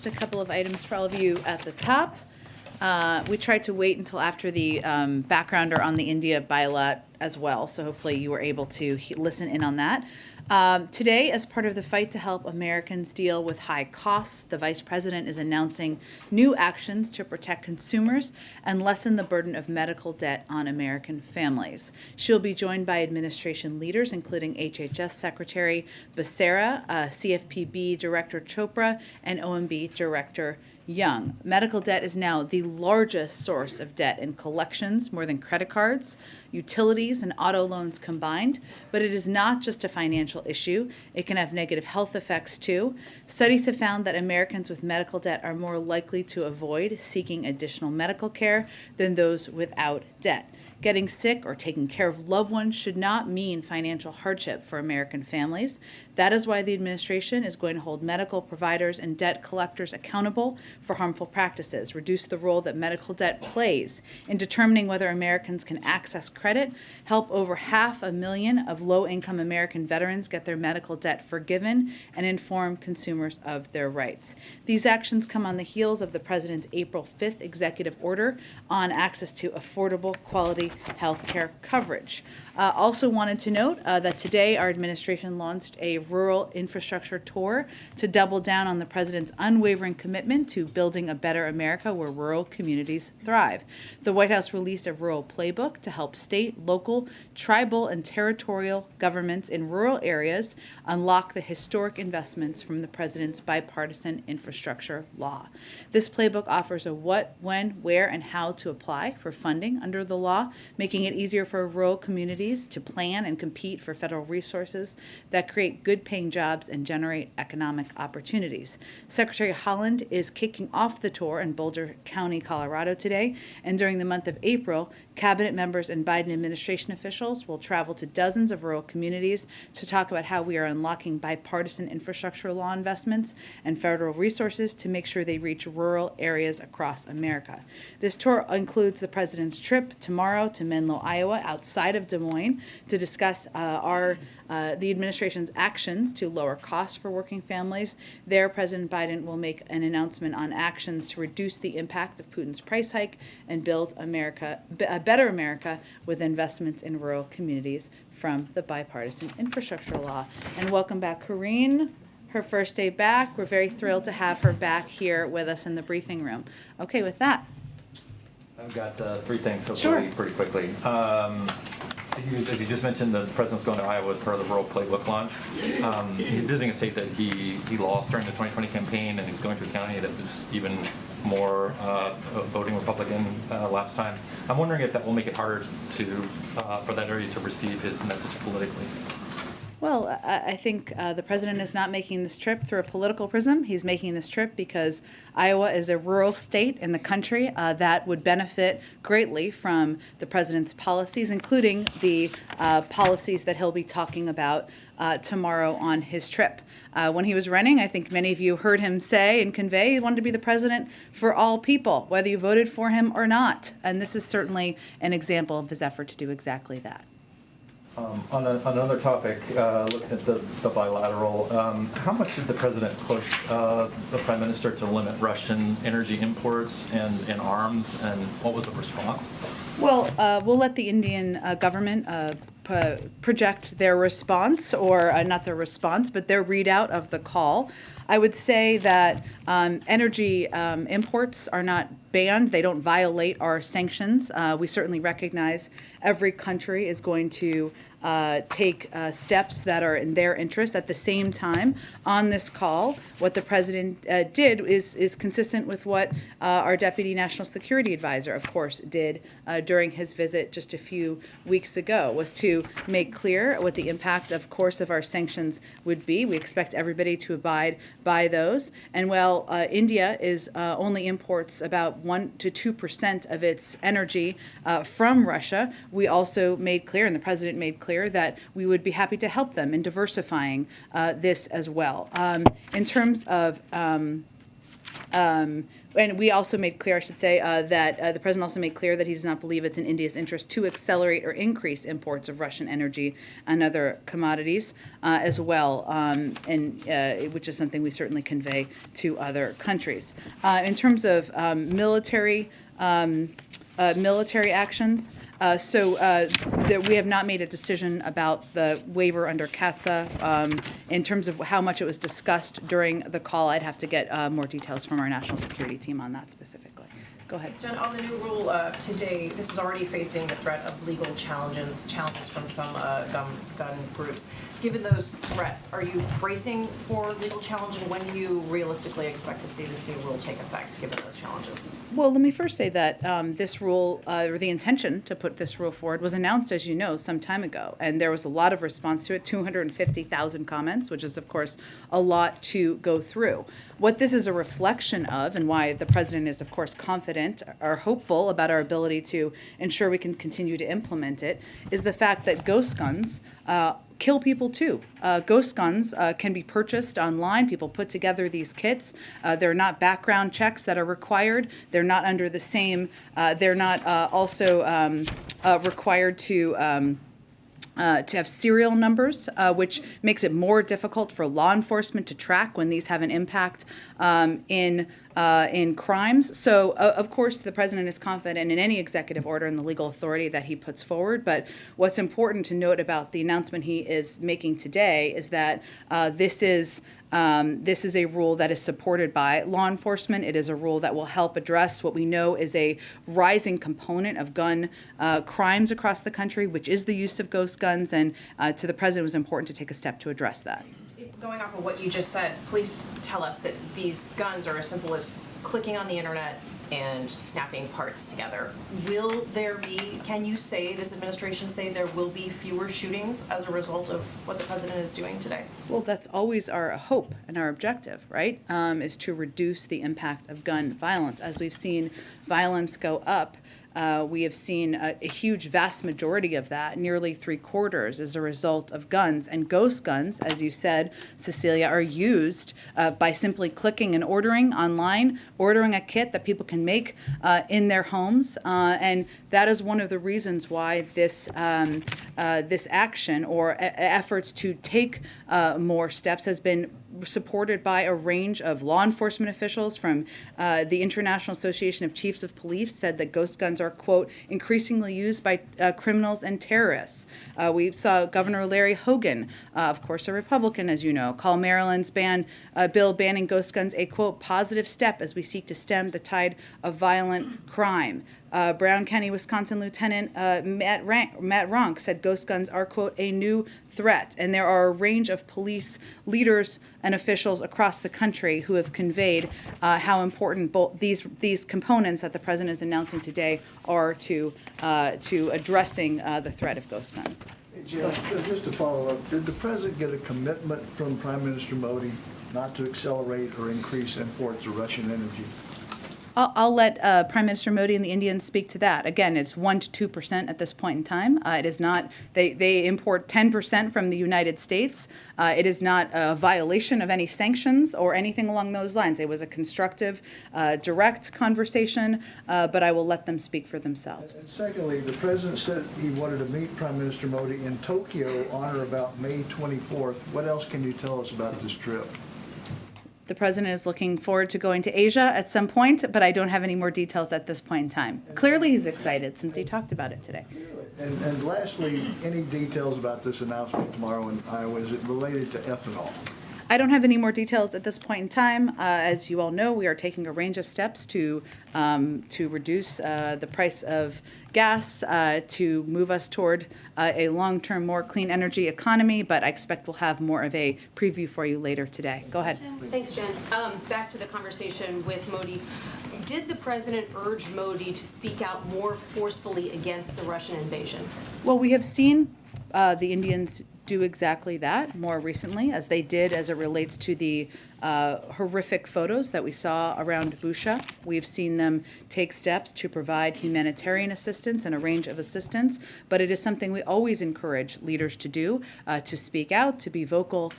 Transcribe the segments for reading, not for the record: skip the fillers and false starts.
just a couple of items for all of you at the top. We tried to wait until after the backgrounder on the India bylaw as well, so hopefully you were able to listen in on that. Today, as part of the fight to help Americans deal with high costs, the Vice President is announcing new actions to protect consumers and lessen the burden of medical debt on American families. She'll be joined by administration leaders, including HHS Secretary Becerra, CFPB Director Chopra, and OMB Director Young. Medical debt is now the largest source of debt in collections, more than credit cards, utilities, and auto loans combined. But it is not just a financial issue. It can have negative health effects too. Studies have found that Americans with medical debt are more likely to avoid seeking additional medical care than those without debt. Getting sick or taking care of loved ones should not mean financial hardship for American families. That is why the administration is going to hold medical providers and debt collectors accountable for harmful practices, reduce the role that medical debt plays in determining whether Americans can access credit, help over 500,000 of low-income American veterans get their medical debt forgiven, and inform consumers of their rights. These actions come on the heels of the President's April 5th executive order on access to affordable, quality health care coverage. Also wanted to note that today our administration launched a rural infrastructure tour to double down on the President's unwavering commitment to building a better America where rural communities thrive. The White House released a rural playbook to help state, local, tribal, and territorial governments in rural areas unlock the historic investments from the President's bipartisan infrastructure law. This playbook offers a what, when, where, and how to apply for funding under the law, making it easier for rural communities to plan and compete for federal resources that create good-paying jobs and generate economic opportunities. Secretary Haaland is kicking off the tour in Boulder County, Colorado today, and during the month of April, cabinet members and Biden administration officials will travel to dozens of rural communities to talk about how we are unlocking bipartisan infrastructure law investments and federal resources to make sure they reach rural areas across America. This tour includes the President's trip tomorrow to Menlo, Iowa, outside of Des Moines, to discuss the administration's actions to lower costs for working families. There, President Biden will make an announcement on actions to reduce the impact of Putin's price hike and build a better America with investments in rural communities from the bipartisan infrastructure law. And welcome back, Corinne. Her first day back. We're very thrilled to have her back here with us in the briefing room. Okay, with that. I've got three things, so Sure. pretty quickly. As you just mentioned, the President's going to Iowa as part of the Rural Playbook launch. He's visiting a state that he lost during the 2020 campaign, and he's going to a county that was even more voting Republican last time. I'm wondering if that will make it harder for that area to receive his message politically. Well, I think the President is not making this trip through a political prism. He's making this trip because Iowa is a rural state in the country that would benefit greatly from the President's policies, including the policies that he'll be talking about tomorrow on his trip. When he was running, I think many of you heard him say and convey he wanted to be the president for all people, whether you voted for him or not. And this is certainly an example of his effort to do exactly that. On another topic, looking at the bilateral, how much did the President push the Prime Minister to limit Russian energy imports and arms, and what was the response? Well, we'll let the Indian government project their response, or not their response, but their readout of the call. I would say that energy imports are not banned. They don't violate our sanctions. We certainly recognize every country is going to take steps that are in their interest. At the same time, on this call, what the President did is consistent with what our Deputy National Security Advisor, of course, did during his visit just a few weeks ago, was to make clear what the impact, of course, of our sanctions would be. We expect everybody to abide by those. And while India only imports about 1 to 2% of its energy from Russia, we also made clear, and the President made clear, that we would be happy to help them in diversifying this as well. In terms of And we also made clear, I should say, that the president also made clear that he does not believe it's in India's interest to accelerate or increase imports of Russian energy and other commodities as well, which is something we certainly convey to other countries. In terms of military actions. We have not made a decision about the waiver under CATSA. In terms of how much it was discussed during the call, I'd have to get more details from our national security team on that specifically. Go ahead. Jen, on the new rule today, this is already facing the threat of legal challenges from some gun groups. Given those threats, are you bracing for legal challenge, and when do you realistically expect to see this new rule take effect, given those challenges? Well, let me first say that this rule, or the intention to put this rule forward, was announced, as you know, some time ago, and there was a lot of response to it, 250,000 comments, which is, of course, a lot to go through. What this is a reflection of, and why the president is, of course, confident or hopeful about our ability to ensure we can continue to implement it, is the fact that ghost guns kill people too. Ghost guns can be purchased online. People put together these kits. They're not background checks that are required. They're not under the same, they're not also required to have serial numbers, which makes it more difficult for law enforcement to track when these have an impact in crimes. So, of course, the president is confident in any executive order and the legal authority that he puts forward. But what's important to note about the announcement he is making today is that this is a rule that is supported by law enforcement. It is a rule that will help address what we know is a rising component of gun crimes across the country, which is the use of ghost guns. And to the president, it was important to take a step to address that. Going off of what you just said, please tell us that these guns are as simple as clicking on the internet and snapping parts together. Will there be, can you say, this administration say there will be fewer shootings as a result of what the president is doing today? Well, that's always our hope and our objective, right, is to reduce the impact of gun violence. As we've seen violence go up, we have seen a huge, vast majority of that, nearly 3/4, as a result of guns. And ghost guns, as you said, Cecilia, are used by simply clicking and ordering online, ordering a kit that people can make in their homes. And that is one of the reasons why this action or efforts to take more steps has been supported by a range of law enforcement officials. From the International Association of Chiefs of Police said that ghost guns are, quote, increasingly used by criminals and terrorists. We saw Governor Larry Hogan, of course a Republican, as you know, call Maryland's bill banning ghost guns a, quote, positive step as we seek to stem the tide of violent crime. Brown County, Wisconsin Lieutenant Matt Ronk said ghost guns are, quote, a new threat. And there are a range of police leaders and officials across the country who have conveyed how important both these components that the president is announcing today are to addressing the threat of ghost guns. Hey, Jen, just to follow up, did the president get a commitment from Prime Minister Modi not to accelerate or increase imports of Russian energy? I'll let Prime Minister Modi and the Indians speak to that. Again, it's 1% to 2% at this point in time. It is not, they import 10% from the United States. It is not a violation of any sanctions or anything along those lines. It was a constructive, direct conversation, but I will let them speak for themselves. And secondly, the president said he wanted to meet Prime Minister Modi in Tokyo on or about May 24th. What else can you tell us about this trip? The president is looking forward to going to Asia at some point, but I don't have any more details at this point in time. Clearly he's excited since he talked about it today. And lastly, any details about this announcement tomorrow in Iowa? Is it related to ethanol? I don't have any more details at this point in time. As you all know, we are taking a range of steps to reduce the price of gas, to move us toward a long-term, more clean energy economy, but I expect we'll have more of a preview for you later today. Go ahead. Thanks, Jen. Back to the conversation with Modi. Did the president urge Modi to speak out more forcefully against the Russian invasion? Well, we have seen the Indians do exactly that more recently, as they did as it relates to the horrific photos that we saw around Busha. We've seen them take steps to provide humanitarian assistance and a range of assistance, but it is something we always encourage leaders to do, to speak out, to be vocal,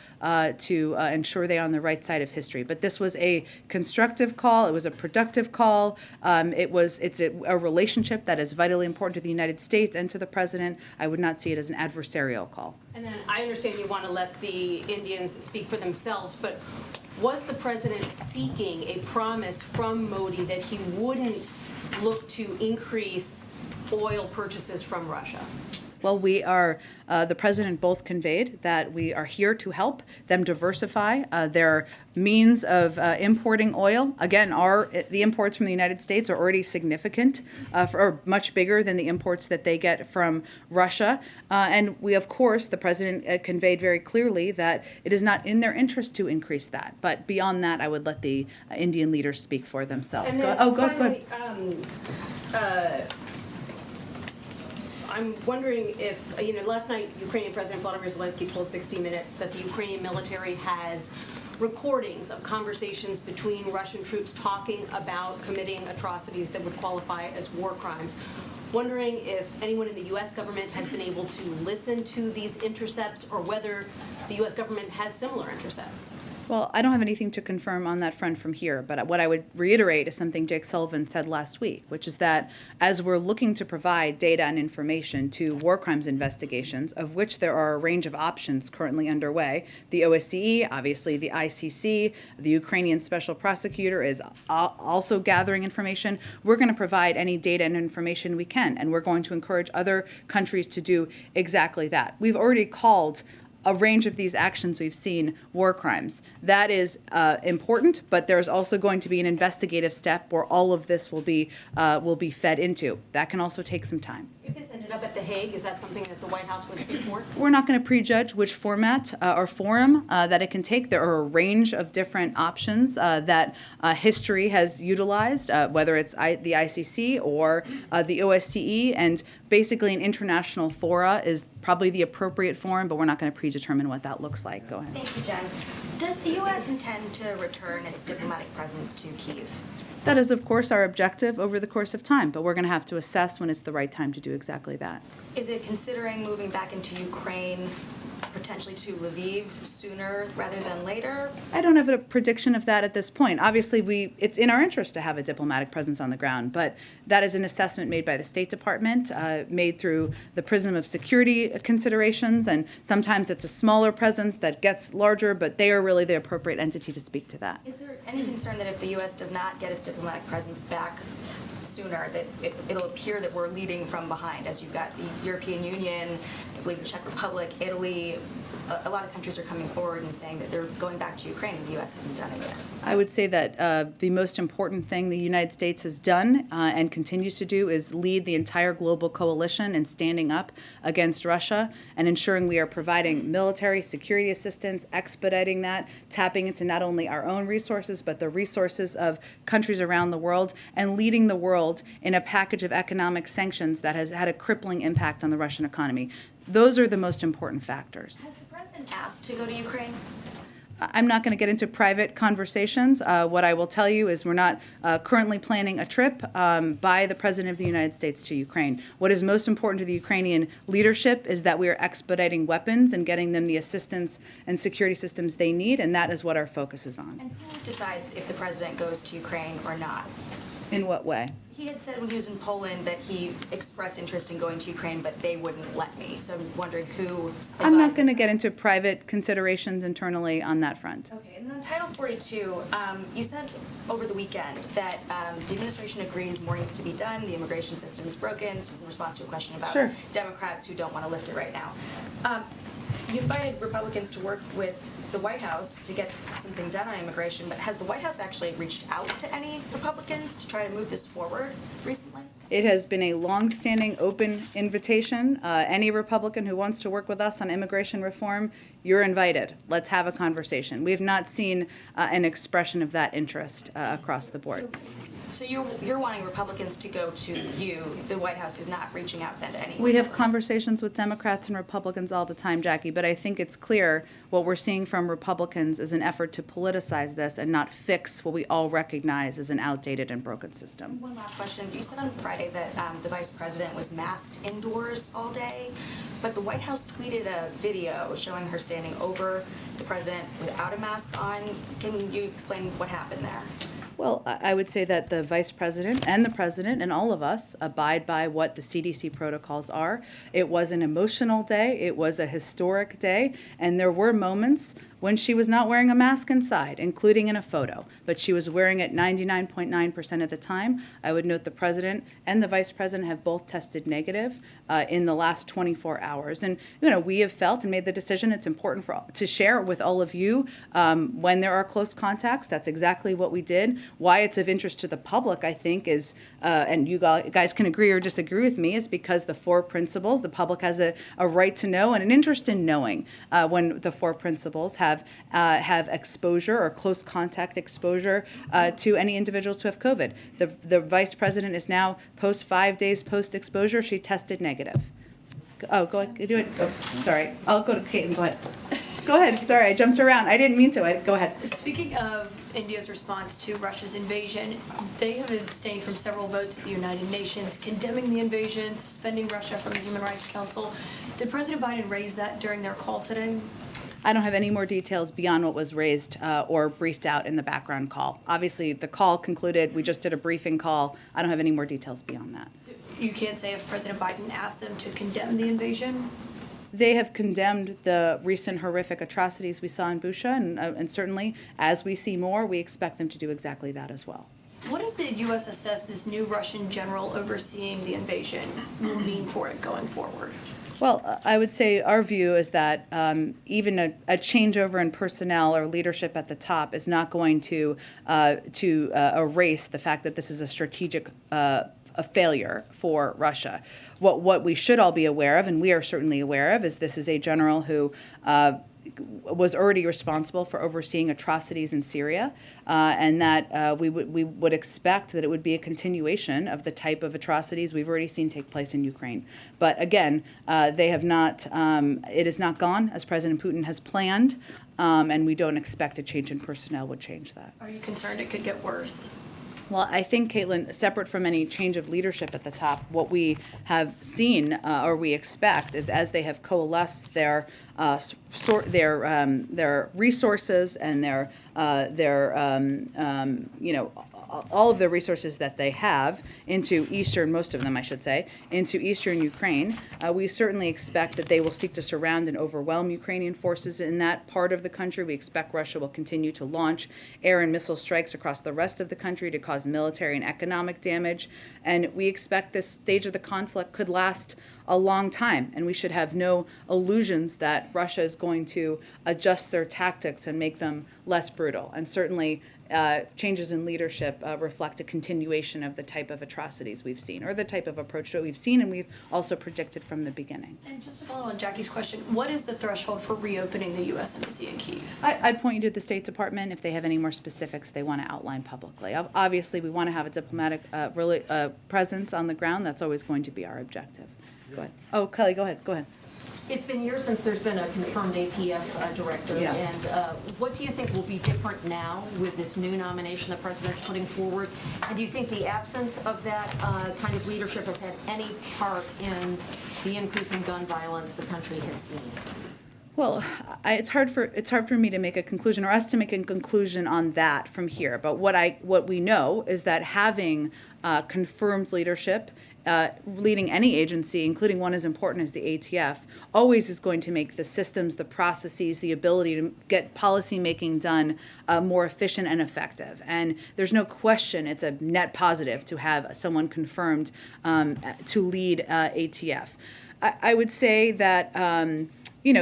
to ensure they're on the right side of history. But this was a constructive call. It was a productive call. It's a relationship that is vitally important to the United States and to the president. I would not see it as an adversarial call. And then I understand you want to let the Indians speak for themselves, but was the president seeking a promise from Modi that he wouldn't look to increase oil purchases from Russia? Well, the president both conveyed that we are here to help them diversify their means of importing oil. Again, the imports from the United States are already significant, or much bigger than the imports that they get from Russia. And we, of course, the president conveyed very clearly that it is not in their interest to increase that. But beyond that, I would let the Indian leaders speak for themselves. And then Go ahead. I'm wondering if, last night Ukrainian President Volodymyr Zelensky told 60 Minutes that the Ukrainian military has recordings of conversations between Russian troops talking about committing atrocities that would qualify as war crimes. Wondering if anyone in the U.S. government has been able to listen to these intercepts, or whether the U.S. government has similar intercepts. Well, I don't have anything to confirm on that front from here, but what I would reiterate is something Jake Sullivan said last week, which is that as we're looking to provide data and information to war crimes investigations, of which there are a range of options currently underway, the OSCE, obviously the ICC, the Ukrainian special prosecutor is also gathering information. We're going to provide any data and information we can, and we're going to encourage other countries to do exactly that. We've already called a range of these actions we've seen war crimes. That is important, but there's also going to be an investigative step where all of this will be fed into. That can also take some time. If this ended up at The Hague, is that something that the White House would support? We're not going to prejudge which format or forum that it can take. There are a range of different options that history has utilized, whether it's the ICC or the OSCE, and basically an international fora is probably the appropriate forum, but we're not going to predetermine what that looks like. Go ahead. Thank you, Jen. Does the U.S. intend to return its diplomatic presence to Kyiv? That is, of course, our objective over the course of time, but we're going to have to assess when it's the right time to do exactly that. Is it considering moving back into Ukraine, potentially to Lviv, sooner rather than later? I don't have a prediction of that at this point. Obviously, it's in our interest to have a diplomatic presence on the ground, but that is an assessment made by the State Department, made through the prism of security considerations, and sometimes it's a smaller presence that gets larger, but they are really the appropriate entity to speak to that. Is there any concern that if the U.S. does not get its diplomatic presence back sooner, that it'll appear that we're leading from behind, as you've got the European Union, I believe the Czech Republic, Italy, a lot of countries are coming forward and saying that they're going back to Ukraine, and the U.S. hasn't done it yet. I would say that the most important thing the United States has done and continues to do is lead the entire global coalition in standing up against Russia and ensuring we are providing military security assistance, expediting that, tapping into not only our own resources, but the resources of countries around the world, and leading the world in a package of economic sanctions that has had a crippling impact on the Russian economy. Those are the most important factors. Has the president asked to go to Ukraine? I'm not going to get into private conversations. What I will tell you is we're not currently planning a trip by the President of the United States to Ukraine. What is most important to the Ukrainian leadership is that we are expediting weapons and getting them the assistance and security systems they need, and that is what our focus is on. And who decides if the president goes to Ukraine or not? In what way? He had said when he was in Poland that he expressed interest in going to Ukraine, but they wouldn't let me. So I'm wondering who I'm not advises going to that. get into private considerations internally on that front. Okay, and then on Title 42, you said over the weekend that the administration agrees more needs to be done, the immigration system is broken. This was in response to a question about Sure. Democrats who don't want to lift it right now. You invited Republicans to work with the White House to get something done on immigration, but has the White House actually reached out to any Republicans to try to move this forward recently? It has been a long-standing open invitation. Any Republican who wants to work with us on immigration reform, you're invited. Let's have a conversation. We have not seen an expression of that interest across the board. So you're wanting Republicans to go to you. The White House is not reaching out then to anyone. We have conversations with Democrats and Republicans all the time, Jackie, but I think it's clear what we're seeing from Republicans is an effort to politicize this and not fix what we all recognize as an outdated and broken system. One last question. You said on Friday that the vice president was masked indoors all day, but the White House tweeted a video showing her standing over the president without a mask on. Can you explain what happened there? Well, I would say that the vice president and the president and all of us abide by what the CDC protocols are. It was an emotional day. It was a historic day. And there were moments when she was not wearing a mask inside, including in a photo, but she was wearing it 99.9% of the time. I would note the president and the vice president have both tested negative in the last 24 hours. And, we have felt and made the decision it's important to share with all of you when there are close contacts. That's exactly what we did. Why it's of interest to the public, I think, is, and you guys can agree or disagree with me, is because the four principles, the public has a right to know and an interest in knowing when the four principles have exposure or close contact exposure to any individuals who have COVID. The vice president is now 5 days post-exposure. She tested negative. Oh, go ahead. Do it. Oh, sorry. I'll go to Caitlin. Go ahead. Go ahead. Sorry, I jumped around. I didn't mean to. Go ahead. Speaking of India's response to Russia's invasion, they have abstained from several votes at the United Nations condemning the invasion, suspending Russia from the Human Rights Council. Did President Biden raise that during their call today? I don't have any more details beyond what was raised or briefed out in the background call. Obviously, the call concluded. We just did a briefing call. I don't have any more details beyond that. So you can't say if President Biden asked them to condemn the invasion? They have condemned the recent horrific atrocities we saw in Busha, and certainly, as we see more, we expect them to do exactly that as well. What does the U.S. assess this new Russian general overseeing the invasion will mean for it going forward? Well, I would say our view is that even a changeover in personnel or leadership at the top is not going to erase the fact that this is a strategic a failure for Russia. What we should all be aware of, and we are certainly aware of, is this is a general who was already responsible for overseeing atrocities in Syria, and that we would expect that it would be a continuation of the type of atrocities we've already seen take place in Ukraine. But again, they have not. It is not gone as President Putin has planned, and we don't expect a change in personnel would change that. Are you concerned it could get worse? Well, I think, Caitlin, separate from any change of leadership at the top, what we have seen or we expect is as they have coalesced their resources and all of the resources that they have into most of them, I should say, into eastern Ukraine, we certainly expect that they will seek to surround and overwhelm Ukrainian forces in that part of the country. We expect Russia will continue to launch air and missile strikes across the rest of the country to cause military and economic damage. And we expect this stage of the conflict could last a long time, and we should have no illusions that Russia is going to adjust their tactics and make them less brutal. And certainly changes in leadership reflect a continuation of the type of atrocities we've seen, or the type of approach that we've seen and we've also predicted from the beginning. And just to follow on Jackie's question, what is the threshold for reopening the U.S. Embassy in Kyiv? I'd point you to the State Department if they have any more specifics they want to outline publicly. Obviously, we want to have a diplomatic presence on the ground. That's always going to be our objective. Go ahead. Oh, Kelly, go ahead. It's been years since there's been a confirmed ATF director, Yeah. and what do you think will be different now with this new nomination the president's putting forward? And do you think the absence of that kind of leadership has had any part in the increase in gun violence the country has seen? Well, it's hard for me to make a conclusion, or us to make a conclusion on that from here. But what we know is that having confirmed leadership leading any agency, including one as important as the ATF, always is going to make the systems, the processes, the ability to get policy making done more efficient and effective. And there's no question it's a net positive to have someone confirmed to lead ATF. I would say that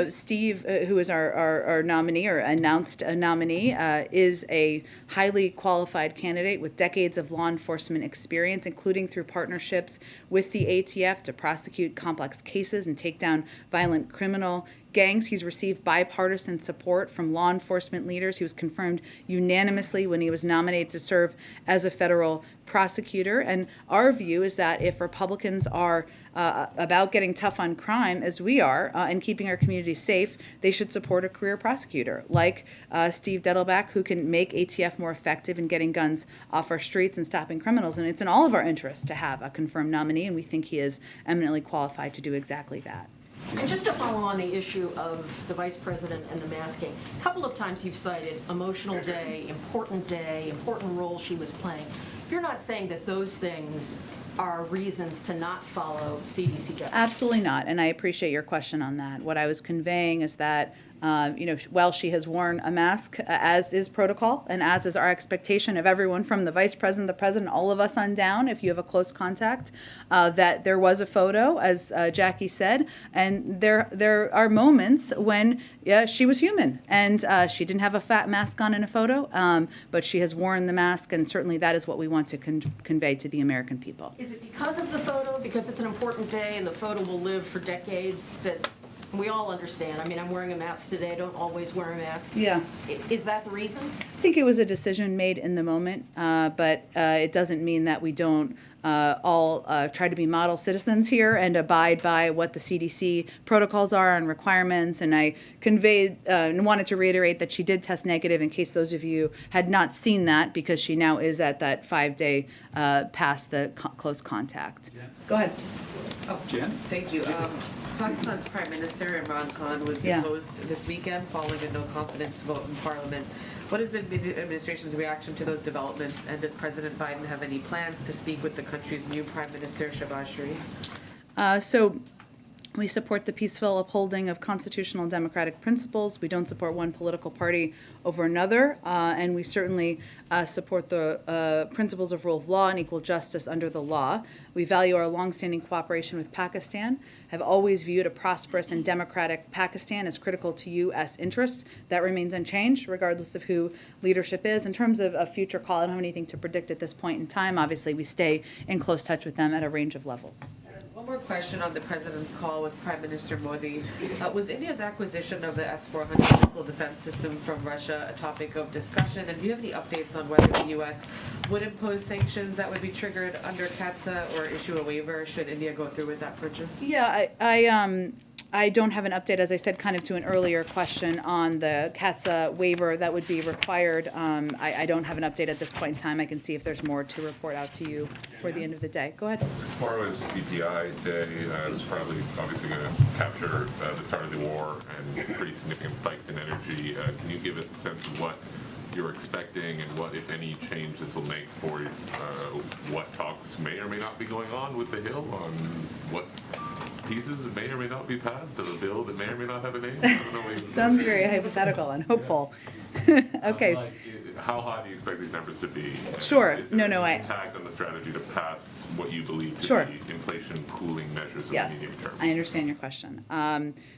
Steve, who is our nominee or announced a nominee, is a highly qualified candidate with decades of law enforcement experience, including through partnerships with the ATF to prosecute complex cases and take down violent criminal gangs. He's received bipartisan support from law enforcement leaders. He was confirmed unanimously when he was nominated to serve as a federal prosecutor. And our view is that if Republicans are about getting tough on crime, as we are, and keeping our communities safe, they should support a career prosecutor like Steve Dettelbach, who can make ATF more effective in getting guns off our streets and stopping criminals. And it's in all of our interests to have a confirmed nominee, and we think he is eminently qualified to do exactly that. And just to follow on the issue of the vice president and the masking, a couple of times you've cited emotional day, important role she was playing. You're not saying that those things are reasons to not follow CDC guidelines? Absolutely not, and I appreciate your question on that. What I was conveying is that while she has worn a mask, as is protocol, and as is our expectation of everyone from the vice president, the president, all of us on down, if you have a close contact, that there was a photo, as Jackie said, and there are moments when she was human, and she didn't have a fat mask on in a photo, but she has worn the mask, and certainly that is what we want to convey to the American people. Is it because of the photo, because it's an important day and the photo will live for decades, that we all understand? I mean, I'm wearing a mask today, I don't always wear a mask. Yeah. Is that the reason? I think it was a decision made in the moment, but it doesn't mean that we don't all try to be model citizens here and abide by what the CDC protocols are and requirements. And I conveyed and wanted to reiterate that she did test negative, in case those of you had not seen that, because she now is at that 5-day past the close contact. Yeah. Go ahead. Oh, Jen? Thank you. Pakistan's Prime Minister Imran Khan was deposed this weekend following a no-confidence vote in Parliament. What is the administration's reaction to those developments, and does President Biden have any plans to speak with the country's new Prime Minister, Shehbaz Sharif? So we support the peaceful upholding of constitutional and democratic principles. We don't support one political party over another, and we certainly support the principles of rule of law and equal justice under the law. We value our longstanding cooperation with Pakistan, have always viewed a prosperous and democratic Pakistan as critical to U.S. interests. That remains unchanged, regardless of who leadership is. In terms of a future call, I don't have anything to predict at this point in time. Obviously, we stay in close touch with them at a range of levels. One more question on the president's call with Prime Minister Modi. Was India's acquisition of the S-400 missile defense system from Russia a topic of discussion? And do you have any updates on whether the U.S. would impose sanctions that would be triggered under CAATSA or issue a waiver should India go through with that purchase? Yeah, I don't have an update, as I said, kind of to an earlier question on the CAATSA waiver that would be required. I don't have an update at this point in time. I can see if there's more to report out to you for the end of the day. Go ahead. Tomorrow is CPI day. It's probably obviously going to capture the start of the war and pretty significant spikes in energy. Can you give us a sense of what you're expecting and what, if any, change this will make for what talks may or may not be going on with the Hill on what pieces that may or may not be passed of a bill that may or may not have a name? I don't know. Sounds very hypothetical and hopeful. Okay. How high do you expect these numbers to be? Sure. Is there No, any impact on the strategy to pass what you believe to Sure. be inflation cooling measures in Yes, the medium term? I understand your question.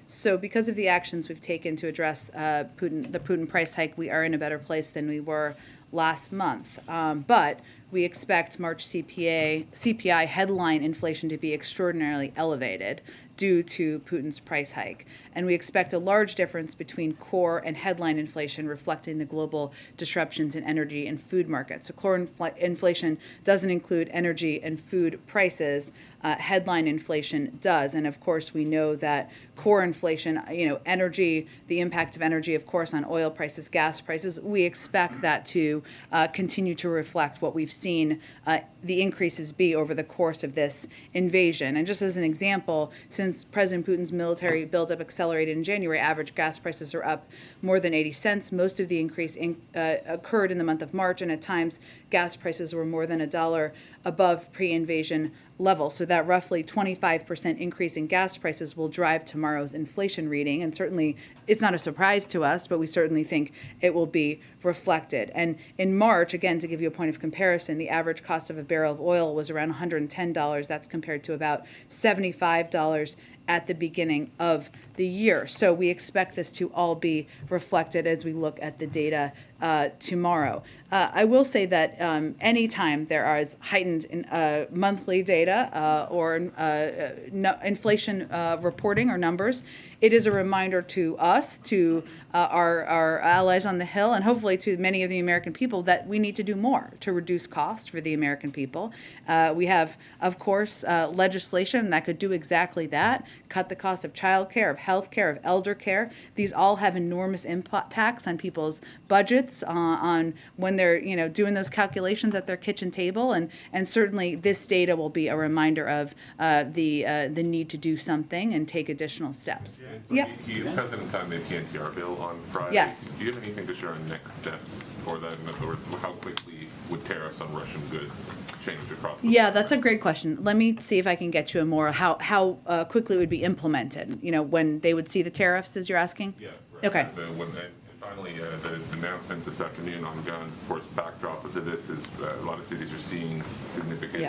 So because of the actions we've taken to address the Putin price hike, we are in a better place than we were last month. But we expect March CPI headline inflation to be extraordinarily elevated due to Putin's price hike. And we expect a large difference between core and headline inflation, reflecting the global disruptions in energy and food markets. So core inflation doesn't include energy and food prices. Headline inflation does. And of course, we know that core inflation, energy, the impact of energy, of course, on oil prices, gas prices, we expect that to continue to reflect what we've seen the increases be over the course of this invasion. And just as an example, since President Putin's military buildup accelerated in January, average gas prices are up more than 80 cents. Most of the increase occurred in the month of March, and at times gas prices were more than $1 above pre-invasion level. So that roughly 25% increase in gas prices will drive tomorrow's inflation reading. And certainly it's not a surprise to us, but we certainly think it will be reflected. And in March, again, to give you a point of comparison, the average cost of a barrel of oil was around $110. That's compared to about $75 at the beginning of the year. So we expect this to all be reflected as we look at the data tomorrow. I will say that anytime there is heightened monthly data or inflation reporting or numbers, it is a reminder to us, to our allies on the Hill, and hopefully to many of the American people that we need to do more to reduce costs for the American people. We have, of course, legislation that could do exactly that, cut the cost of childcare, of health care, of elder care. These all have enormous impacts on people's budgets, on when they're doing those calculations at their kitchen table, and certainly this data will be a reminder of the need to do something and take additional steps. The President signed the PNTR bill on Friday. Yes. Do you have anything to share on next steps for that? In other words, how quickly would tariffs on Russian goods change across the Yeah, board? that's a great question. Let me see if I can get you a more how quickly it would be implemented. When they would see the tariffs, as you're asking. Yeah. Right. Okay. And finally, the announcement this afternoon on guns, of course, backdrop to this is a lot of cities are seeing significant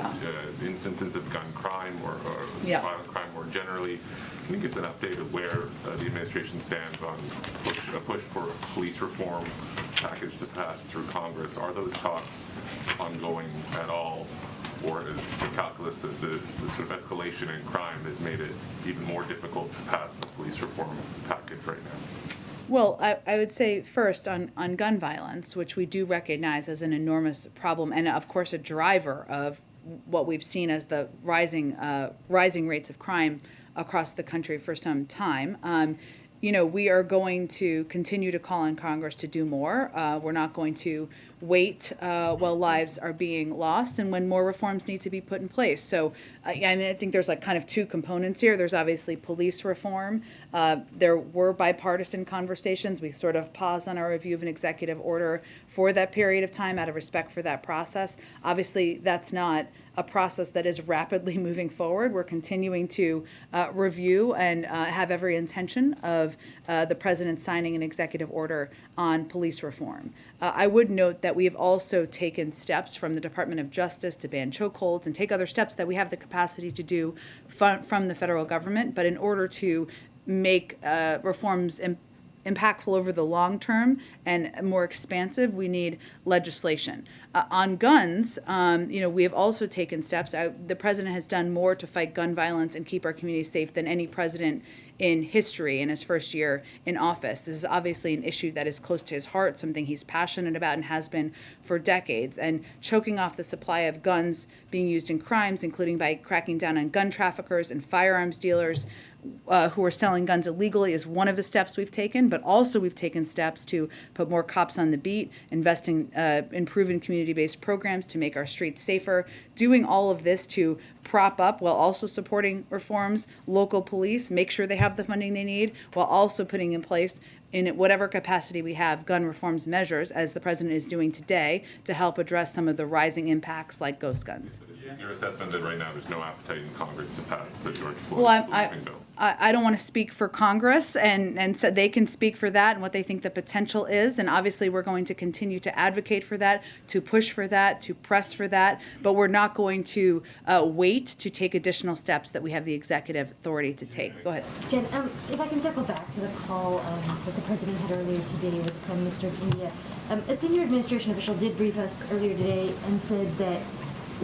instances of gun crime or violent crime more generally. Can you give us an update of where the administration stands on a push for a police reform package to pass through Congress? Are those talks ongoing at all? Or is the calculus of the sort of escalation in crime has made it even more difficult to pass a police reform package right now? Well, I would say first on gun violence, which we do recognize as an enormous problem and, of course, a driver of what we've seen as the rising rates of crime across the country for some time. We are going to continue to call on Congress to do more. We're not going to wait while lives are being lost and when more reforms need to be put in place. So, I think there's kind of two components here. There's obviously police reform. There were bipartisan conversations. We sort of paused on our review of an executive order for that period of time out of respect for that process. Obviously, that's not a process that is rapidly moving forward. We're continuing to review and have every intention of the president signing an executive order on police reform. I would note that we have also taken steps from the Department of Justice to ban chokeholds and take other steps that we have the capacity to do from the federal government. But in order to make reforms impactful over the long term and more expansive, we need legislation. On guns, we have also taken steps. The president has done more to fight gun violence and keep our communities safe than any president in history in his first year in office. This is obviously an issue that is close to his heart, something he's passionate about and has been for decades. And choking off the supply of guns being used in crimes, including by cracking down on gun traffickers and firearms dealers who are selling guns illegally, is one of the steps we've taken. But also we've taken steps to put more cops on the beat, investing in proven community-based programs to make our streets safer, doing all of this to prop up while also supporting reforms, local police, make sure they have the funding they need, while also putting in place, in whatever capacity we have, gun reforms measures, as the president is doing today, to help address some of the rising impacts like ghost guns. Your assessment that right now there's no appetite in Congress to pass the George Well, Floyd policing bill? I don't want to speak for Congress, and so they can speak for that and what they think the potential is. And obviously, we're going to continue to advocate for that, to push for that, to press for that. But we're not going to wait to take additional steps that we have the executive authority to take. Go ahead. Jen, if I can circle back to the call that the president had earlier today with the Prime Minister of India. A senior administration official did brief us earlier today and said that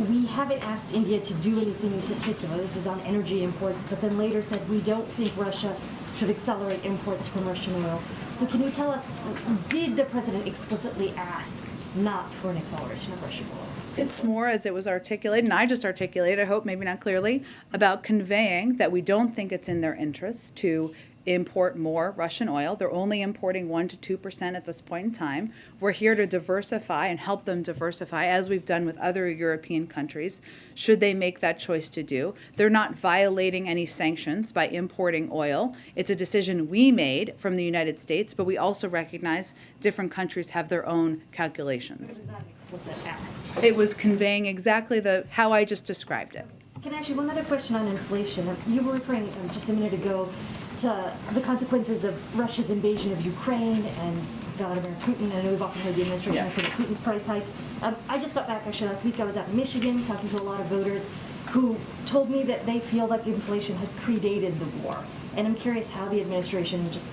we haven't asked India to do anything in particular. This was on energy imports, but then later said we don't think Russia should accelerate imports from Russian oil. So can you tell us, did the president explicitly ask not for an acceleration of Russian oil? It's more, as it was articulated, and I just articulated, I hope maybe not clearly, about conveying that we don't think it's in their interest to import more Russian oil. They're only importing 1% to 2% at this point in time. We're here to diversify and help them diversify, as we've done with other European countries, should they make that choice to do. They're not violating any sanctions by importing oil. It's a decision we made from the United States, but we also recognize different countries have their own calculations. It was not an explicit ask. It was conveying exactly how I just described it. Can I ask you one other question on inflation? You were referring just a minute ago to the consequences of Russia's invasion of Ukraine and Vladimir Putin. I know we've often heard the administration refer to Putin's price hike. I just got back actually last week. I was out in Michigan talking to a lot of voters who told me that they feel like inflation has predated the war. And I'm curious how the administration just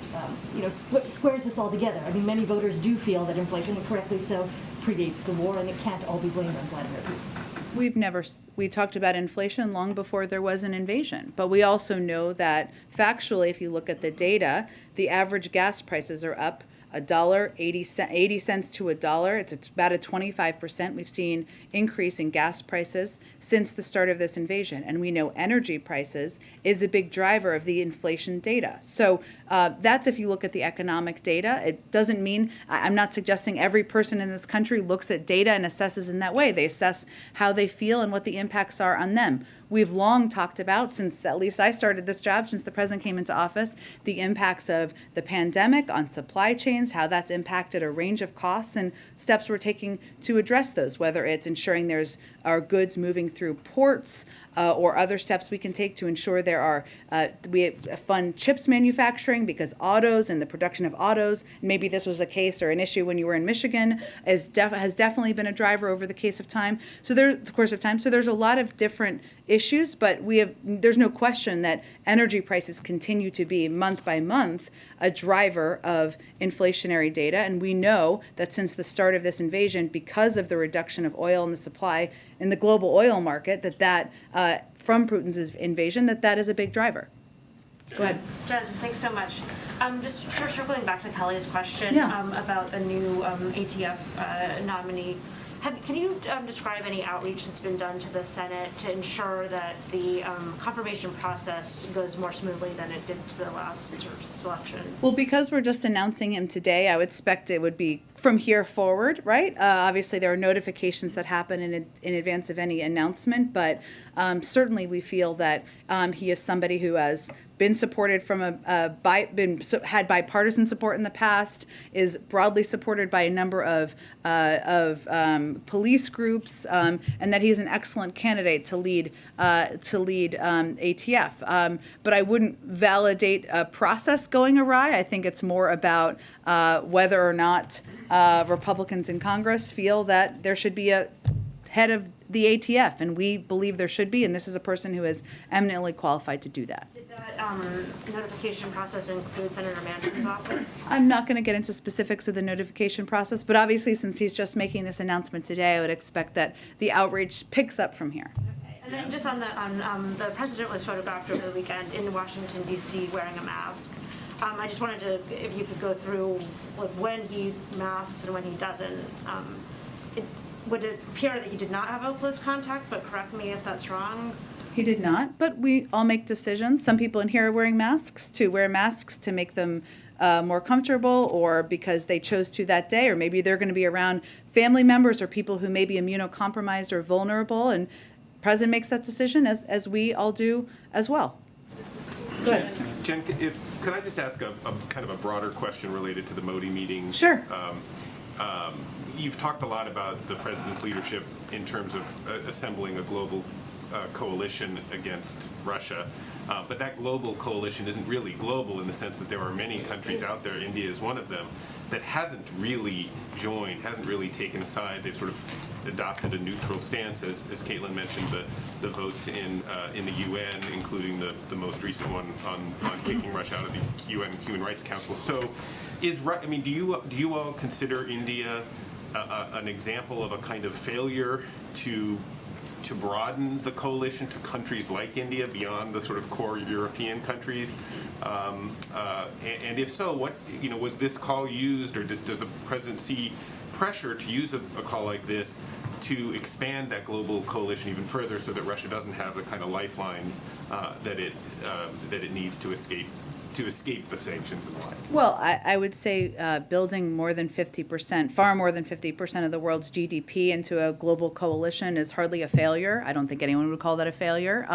squares this all together. I mean, many voters do feel that inflation, and correctly so, predates the war, and it can't all be blamed on Vladimir Putin. We talked about inflation long before there was an invasion. But we also know that factually, if you look at the data, the average gas prices are up $1.80 cents to $1. It's about a 25% we've seen increase in gas prices since the start of this invasion. And we know energy prices is a big driver of the inflation data. So that's if you look at the economic data. It doesn't mean, I'm not suggesting every person in this country looks at data and assesses in that way. They assess how they feel and what the impacts are on them. We've long talked about, since at least I started this job, since the president came into office, the impacts of the pandemic on supply chains, how that's impacted a range of costs, and steps we're taking to address those, whether it's ensuring there's our goods moving through ports, or other steps we can take to ensure there are, we fund chips manufacturing, because autos and the production of autos, maybe this was a case or an issue when you were in Michigan, has definitely been a driver over the course of time. So there's a lot of different issues, but there's no question that energy prices continue to be month by month a driver of inflationary data. And we know that since the start of this invasion, because of the reduction of oil in the supply in the global oil market, from Putin's invasion, that is a big driver. Go ahead. Jen, thanks so much. Just circling back to Kelly's question about a new ATF nominee. Can you describe any outreach that's been done to the Senate to ensure that the confirmation process goes more smoothly than it did to the last sort of selection? Well, because we're just announcing him today, I would expect it would be from here forward, right? Obviously, there are notifications that happen in advance of any announcement, but certainly we feel that he is somebody who has been supported from had bipartisan support in the past, is broadly supported by a number of police groups, and that he's an excellent candidate to lead ATF. But I wouldn't validate a process going awry. I think it's more about whether or not Republicans in Congress feel that there should be a head of the ATF, and we believe there should be, and this is a person who is eminently qualified to do that. Did that notification process include Senator Manchin's office? I'm not going to get into specifics of the notification process, but obviously since he's just making this announcement today, I would expect that the outreach picks up from here. Okay. And then just on the president was photographed over the weekend in Washington, D.C. wearing a mask. I just wanted to, if you could go through like when he masks and when he doesn't. Would it appear that he did not have a close contact, but correct me if that's wrong? He did not, but we all make decisions. Some people in here are wearing masks to make them more comfortable, or because they chose to that day, or maybe they're going to be around family members or people who may be immunocompromised or vulnerable, and the president makes that decision, as we all do as well. Go ahead. Jen, could I just ask a kind of a broader question related to the Modi meeting? Sure. You've talked a lot about the president's leadership in terms of assembling a global coalition against Russia, but that global coalition isn't really global in the sense that there are many countries out there, India is one of them, that hasn't really joined, hasn't really taken a side. They've sort of adopted a neutral stance, as Caitlin mentioned, the votes in the UN, including the most recent one on kicking Russia out of the UN Human Rights Council. So, do you all consider India an example of a kind of failure to broaden the coalition to countries like India beyond the sort of core European countries? And if so, was this call used, or does the president see pressure to use a call like this to expand that global coalition even further, so that Russia doesn't have the kind of lifelines that it needs to escape the sanctions and the like? Well, I would say building more than 50%, far more than 50% of the world's GDP into a global coalition is hardly a failure. I don't think anyone would call that a failure.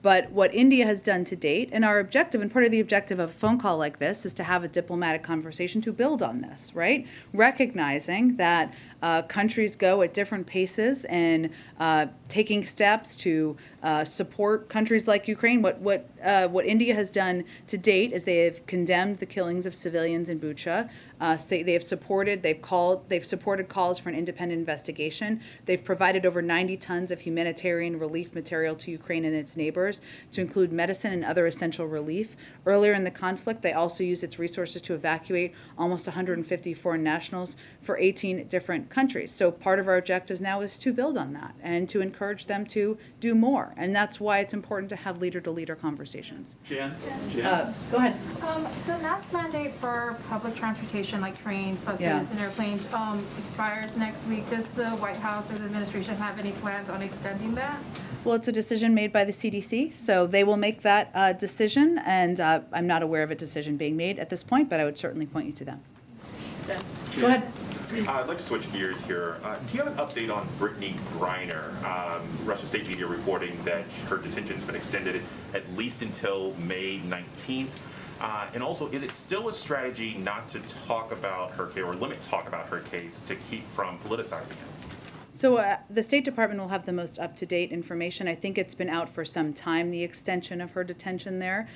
But what India has done to date, and our objective, and part of the objective of a phone call like this, is to have a diplomatic conversation to build on this, right? Recognizing that countries go at different paces and taking steps to support countries like Ukraine. What India has done to date is they have condemned the killings of civilians in Bucha. They've supported calls for an independent investigation. They've provided over 90 tons of humanitarian relief material to Ukraine and its neighbors. partners to include medicine and other essential relief. Earlier in the conflict, they also used its resources to evacuate almost 150 foreign nationals for 18 different countries. So part of our objectives now is to build on that and to encourage them to do more. And that's why it's important to have leader-to-leader conversations. Jen? Go ahead. The mask mandate for public transportation like trains, buses, Yeah. and airplanes expires next week. Does the White House or the administration have any plans on extending that? Well, it's a decision made by the CDC, so they will make that decision, and I'm not aware of a decision being made at this point, but I would certainly point you to them. Go ahead. I'd like to switch gears here. Do you have an update on Brittany Griner? Russian state media reporting that her detention's been extended at least until May 19th. And also, is it still a strategy not to talk about her case or limit talk about her case to keep from politicizing it? So the State Department will have the most up-to-date information. I think it's been out for some time, the extension of her detention there.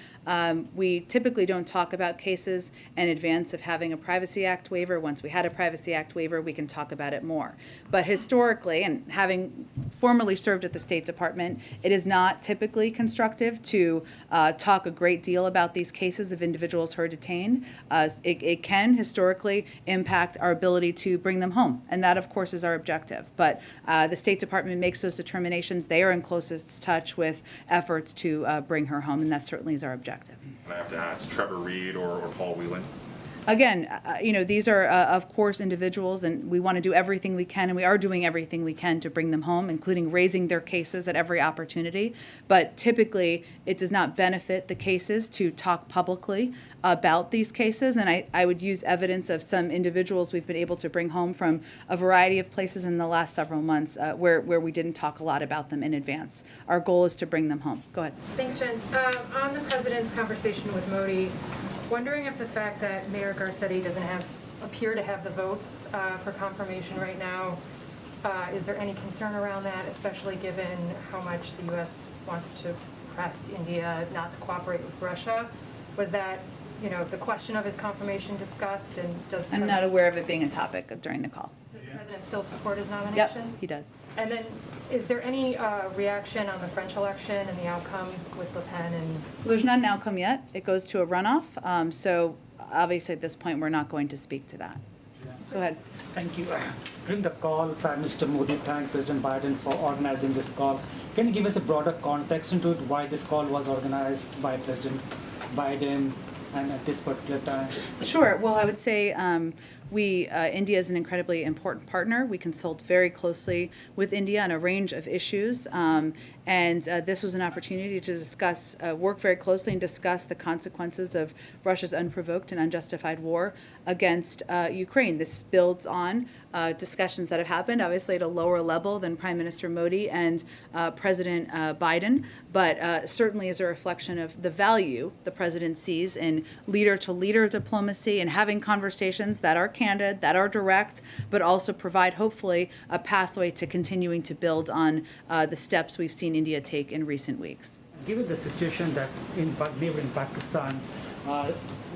We typically don't talk about cases in advance of having a Privacy Act waiver. Once we had a Privacy Act waiver, we can talk about it more. But historically, and having formerly served at the State Department, it is not typically constructive to talk a great deal about these cases of individuals who are detained. It can historically impact our ability to bring them home, and that, of course, is our objective. But the State Department makes those determinations. They are in closest touch with efforts to bring her home, and that certainly is our objective. And I have to ask Trevor Reed or Paul Whelan. Again, these are, of course, individuals, and we want to do everything we can, and we are doing everything we can to bring them home, including raising their cases at every opportunity. But typically, it does not benefit the cases to talk publicly about these cases, and I would use evidence of some individuals we've been able to bring home from a variety of places in the last several months where we didn't talk a lot about them in advance. Our goal is to bring them home. Go ahead. Thanks, Jen. On the president's conversation with Modi, wondering if the fact that Mayor Garcetti doesn't appear to have the votes for confirmation right now, is there any concern around that, especially given how much the U.S. wants to press India not to cooperate with Russia? Was that, the question of his confirmation discussed, and does the I'm not aware of it being a topic during the call. Does the president still support his nomination? Yep, he does. And then, is there any reaction on the French election and the outcome with Le Pen and? Well, there's not an outcome yet. It goes to a runoff. So obviously at this point, we're not going to speak to that. Go ahead. Thank you. During the call, Prime Minister Modi thanked President Biden for organizing this call. Can you give us a broader context into it, why this call was organized by President Biden and at this particular time? Sure. Well, I would say India is an incredibly important partner. We consult very closely with India on a range of issues, and this was an opportunity to discuss, work very closely and discuss the consequences of Russia's unprovoked and unjustified war against Ukraine. This builds on discussions that have happened, obviously at a lower level than Prime Minister Modi and President Biden, but certainly is a reflection of the value the president sees in leader-to-leader diplomacy and having conversations that are candid, that are direct, but also provide, hopefully, a pathway to continuing to build on the steps we've seen India take in recent weeks. Given the situation that in neighboring Pakistan,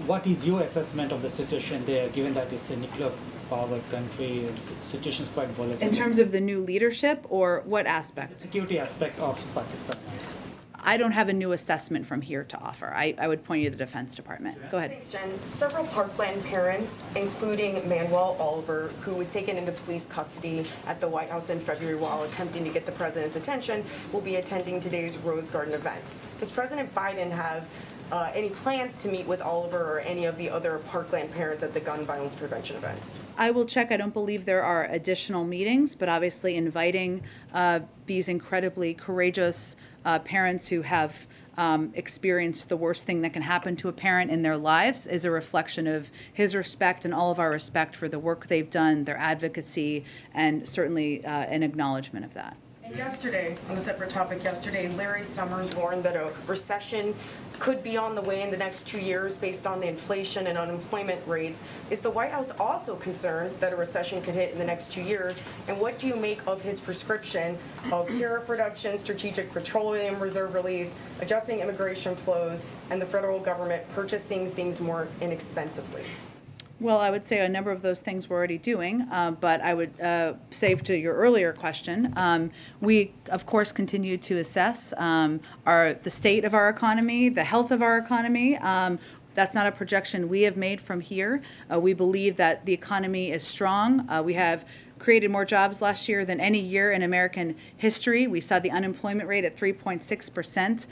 what is your assessment of the situation there, given that it's a nuclear power country, the situation is quite volatile? In terms of the new leadership, or what aspect? The security aspect of Pakistan. I don't have a new assessment from here to offer. I would point you to the Defense Department. Go ahead. Thanks, Jen. Several Parkland parents, including Manuel Oliver, who was taken into police custody at the White House in February while attempting to get the president's attention, will be attending today's Rose Garden event. Does President Biden have any plans to meet with Oliver or any of the other Parkland parents at the gun violence prevention event? I will check. I don't believe there are additional meetings, but obviously inviting these incredibly courageous parents who have experienced the worst thing that can happen to a parent in their lives is a reflection of his respect and all of our respect for the work they've done, their advocacy, and certainly an acknowledgement of that. Yesterday, on a separate topic, Larry Summers warned that a recession could be on the way in the next 2 years based on the inflation and unemployment rates. Is the White House also concerned that a recession could hit in the next 2 years? And what do you make of his prescription of tariff reduction, strategic petroleum reserve release, adjusting immigration flows, and the federal government purchasing things more inexpensively? Well, I would say a number of those things we're already doing, but I would say to your earlier question, we of course continue to assess the state of our economy, the health of our economy. That's not a projection we have made from here. We believe that the economy is strong. We have created more jobs last year than any year in American history. We saw the unemployment rate at 3.6%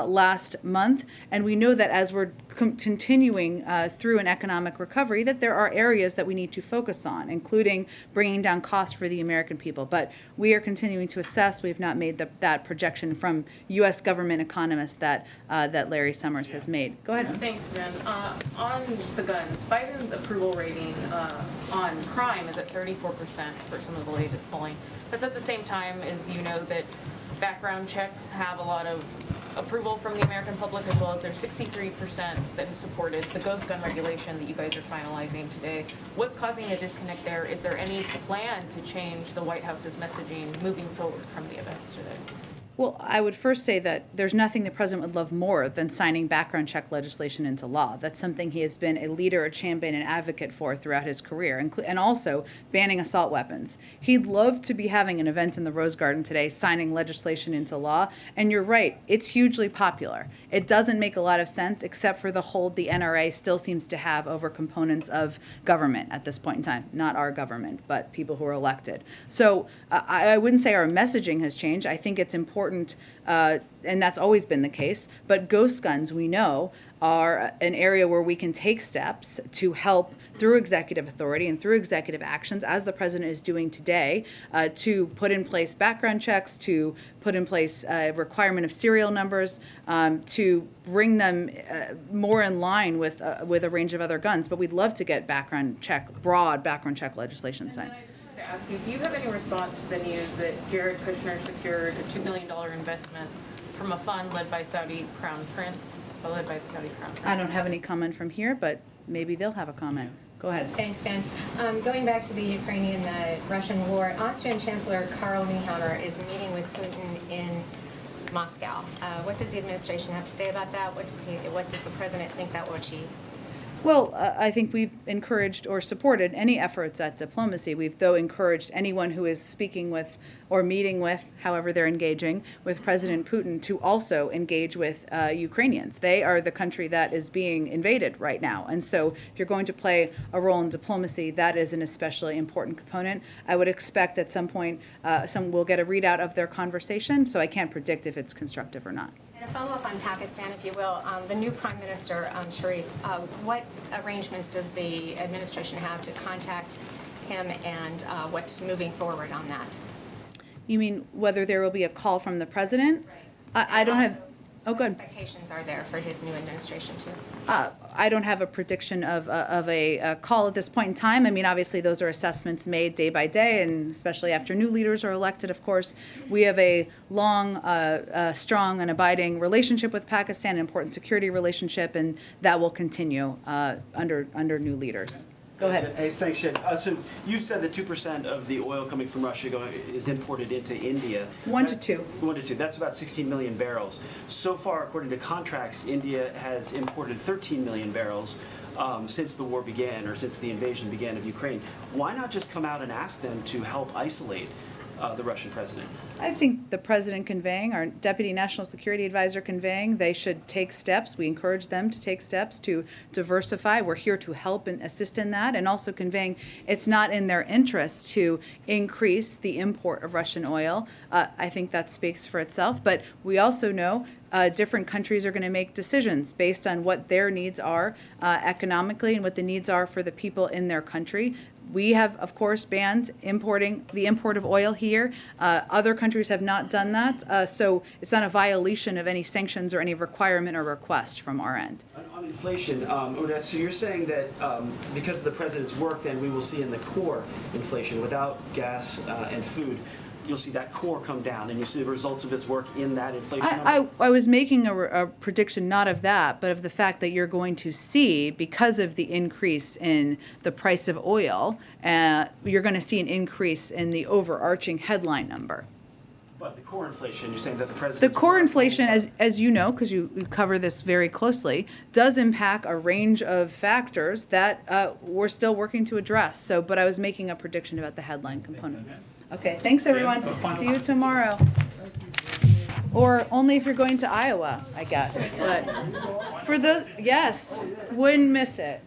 last month. And we know that as we're continuing through an economic recovery, that there are areas that we need to focus on, including bringing down costs for the American people. But we are continuing to assess. We have not made that projection from U.S. government economists that Larry Summers has made. Go ahead. Thanks, Jen. On the guns, Biden's approval rating on crime is at 34% for some of the latest polling. That's at the same time as you know that background checks have a lot of approval from the American public, as well as there's 63% that have supported the ghost gun regulation that you guys are finalizing today. What's causing a disconnect there? Is there any plan to change the White House's messaging moving forward from the events today? Well, I would first say that there's nothing the president would love more than signing background check legislation into law. That's something he has been a leader, a champion, and advocate for throughout his career, and also banning assault weapons. He'd love to be having an event in the Rose Garden today, signing legislation into law. And you're right, it's hugely popular. It doesn't make a lot of sense, except for the hold the NRA still seems to have over components of government at this point in time. Not our government, but people who are elected. So I wouldn't say our messaging has changed. I think it's important, and that's always been the case, but ghost guns, we know, are an area where we can take steps to help through executive authority and through executive actions, as the president is doing today, to put in place background checks, to put in place a requirement of serial numbers, to bring them more in line with a range of other guns. But we'd love to get broad background check legislation signed. To ask you, do you have any response to the news that Jared Kushner secured a $2 million investment from a fund led by Saudi Crown Prince? Led by the Saudi Crown Prince? I don't have any comment from here, but maybe they'll have a comment. Go ahead. Thanks, Jen. Going back to the Ukrainian-Russian war, Austrian Chancellor Karl Nehammer is meeting with Putin in Moscow. What does the administration have to say about that? What does the president think that will achieve? Well, I think we've encouraged or supported any efforts at diplomacy. We've, though, encouraged anyone who is speaking with or meeting with, however they're engaging, with President Putin to also engage with Ukrainians. They are the country that is being invaded right now. And so if you're going to play a role in diplomacy, that is an especially important component. I would expect at some point we'll get a readout of their conversation, so I can't predict if it's constructive or not. And a follow-up on Pakistan, if you will. The new Prime Minister, Sharif, what arrangements does the administration have to contact him, and what's moving forward on that? You mean whether there will be a call from the president? Right. I don't have... Oh, good. Expectations are there for his new administration, too? I don't have a prediction of a call at this point in time. I mean, obviously, those are assessments made day by day, and especially after new leaders are elected, of course. We have a long, strong, and abiding relationship with Pakistan, an important security relationship, and that will continue under new leaders. Go ahead. Hey, thanks, Jen. So you said that 2% of the oil coming from Russia is imported into India. 1 to 2. 1 to 2. That's about 16 million barrels. So far, according to contracts, India has imported 13 million barrels since the war began, or since the invasion began of Ukraine. Why not just come out and ask them to help isolate the Russian president? I think the president conveying, our deputy national security advisor conveying, they should take steps. We encourage them to take steps to diversify. We're here to help and assist in that, and also conveying it's not in their interest to increase the import of Russian oil. I think that speaks for itself, but we also know different countries are going to make decisions based on what their needs are economically and what the needs are for the people in their country. We have, of course, banned the import of oil here. Other countries have not done that, so it's not a violation of any sanctions or any requirement or request from our end. On inflation, Uda, so you're saying that because of the president's work, then we will see in the core inflation, without gas and food, you'll see that core come down, and you see the results of his work in that inflation number? I was making a prediction not of that, but of the fact that you're going to see, because of the increase in the price of oil, you're going to see an increase in the overarching headline number. But the core inflation, you're saying that the The president's core inflation, as you know, because you cover this very closely, does impact a range of factors that we're still working to address. So, but I was making a prediction about the headline component. Okay, thanks everyone. See you tomorrow. Or only if you're going to Iowa, I guess. But for the, yes, wouldn't miss it.